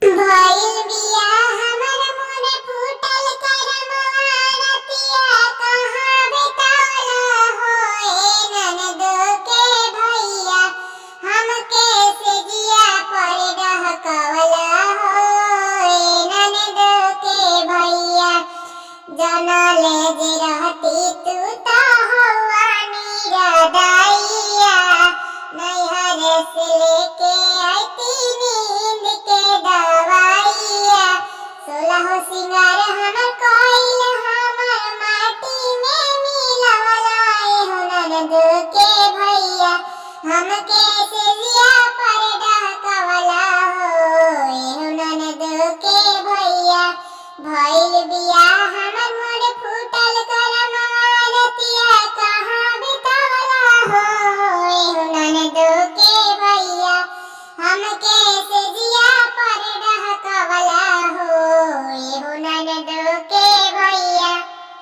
भइल बिया हमर मोरे फूटल करमवा रतिया कहाँ बितावला हो ए ननदो के भैया हमके सेजिया पर डहकवला हो ए ननदो के भैया जनले जे रहती तू तो हवा नीरदैया नैहर से लेके आती नींद के दवाइया सोलह सिंगार हमर कोइल हमर माटी में मिलवला हो ननदो के भैया हमके सेजिया पर डहकवला हो ननदो के भैया भइल बिया हम